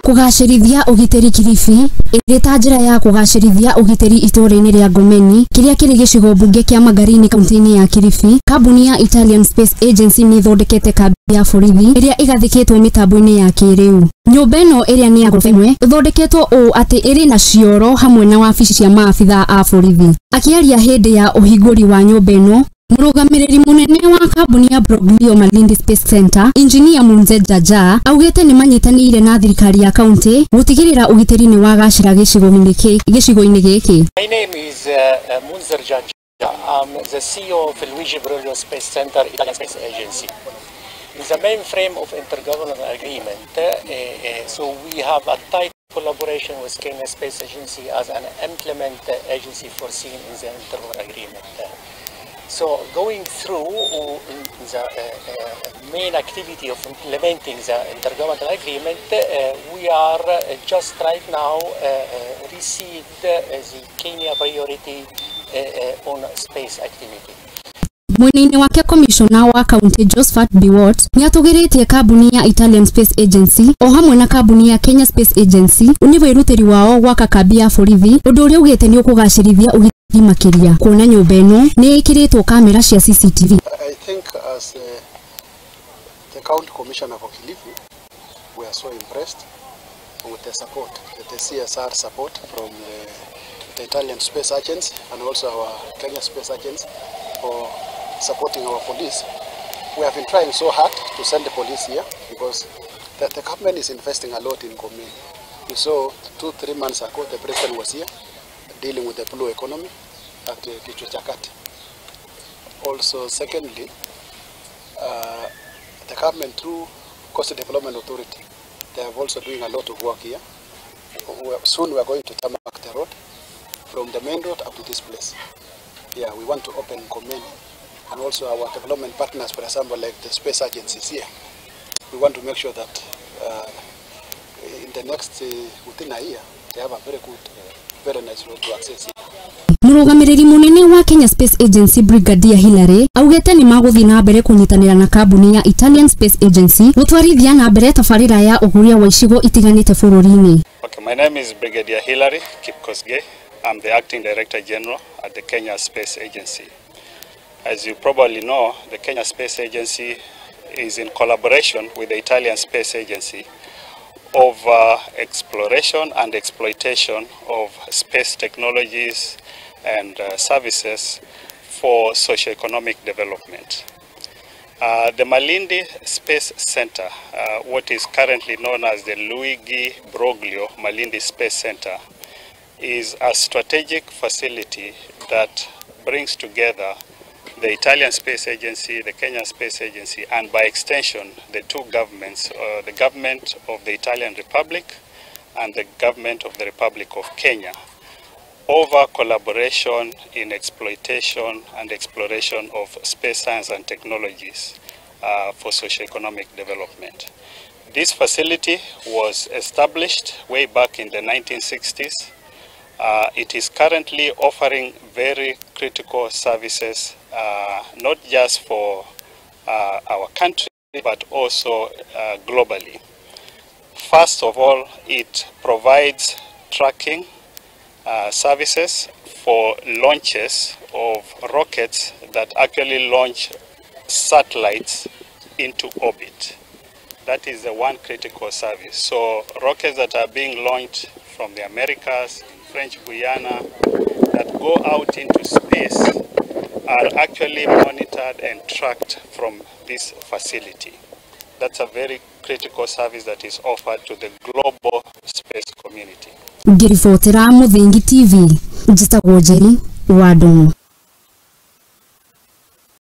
Kugacirithia ugitiri Kilifi irita njira ya kugacirithia ugitiri itora-ini ria Ngomeni kiria kiri gicigo bunge kia Magarini kaunti-ini ya Kilifi. Kambuni ya Italian Space Agency ni thondekete kambi ya borithi iria igathikitwo mitambo-ini ya kiriu. Nyumba ino iria ni ya ngoroba imwe thondeketwo uu ati iri na cioro hamwe na wabici cia maabitha a borithi. Akiaria hindi ya uhinguri wa nyumba ino, murugamiriri munene wa kambuni ya Broglio Malindi Space Center, Engineer Munze Jaja, augete ni manyitanire na thirikari ya kaunti gutigirira ugitiri ni wagacira gicigo-ini giki. My name is Munze Jaja. I'm the CEO of Luigi Broglio Space Center, Italian Space Agency. In the main frame of intergovernmental agreement, so we have a tight collaboration with Kenya Space Agency as an implement agency foreseen in the intergovernmental agreement. So going through the main activity of implementing the intergovernmental agreement, we are just right now received the Kenya priority on space activity. Mwena wake komicona wa kaunti Josephat biwott ni atugiritie kambuni ya Italian Space Agency o hamwe na kambuni ya Kenya Space Agency uniwirutiri wao gwaka kambi ya borithi undu uria ugite ni ukugacirithia ugitiri makiria. Kuona nyumba ino ni ikiritwo kamera cia CCTV. I think as the county commissioner for Kilifi, we are so impressed with the support, the CSR support from the Italian Space Agency and also our Kenya Space Agency for supporting our police. We have been trying so hard to send the police here because the government is investing a lot in Ngomeni. You saw 2-3 months ago the president was here dealing with the blue economy at Gikundi. Also, secondly, the government through Coast Development Authority, they are also doing a lot of work here. Soon we are going to tarmac the road from the main road up to this place. Yeah, we want to open Ngomeni and also our development partners, for example, like the space agencies here. We want to make sure that in the next, within a year, they have a very good, very nice road to access here. Murugamiriri munene wa Kenya Space Agency Brigadier Hilary augete ni maguthi na mbere kunyitanira na kambuni ya Italian Space Agency gutwarithia na mbere tabarira ya uguria wa icigo itiganite bururi-ini. Okay, my name is Brigadier Hilary Kipkosgei. I'm the Acting Director General at the Kenya Space Agency. As you probably know, the Kenya Space Agency is in collaboration with the Italian Space Agency of exploration and exploitation of space technologies and services for socio-economic development. The Malindi Space Center, what is currently known as the Luigi Broglio Malindi Space Center, is a strategic facility that brings together the Italian Space Agency, the Kenyan Space Agency, and by extension the two governments, the government of the Italian Republic and the government of the Republic of Kenya, over collaboration in exploitation and exploration of space science and technologies for socio-economic development. This facility was established way back in the 1960s. It is currently offering very critical services, not just for our country, but also globally. First of all, it provides tracking services for launches of rockets that actually launch satellites into orbit. That is the one critical service. So rockets that are being launched from the Americas, French Guiana, that go out into space are actually monitored and tracked from this facility. That's a very critical service that is offered to the global space community. Ngiribotera Muthingi TV, njitagwo Njeri wa Ndung'u.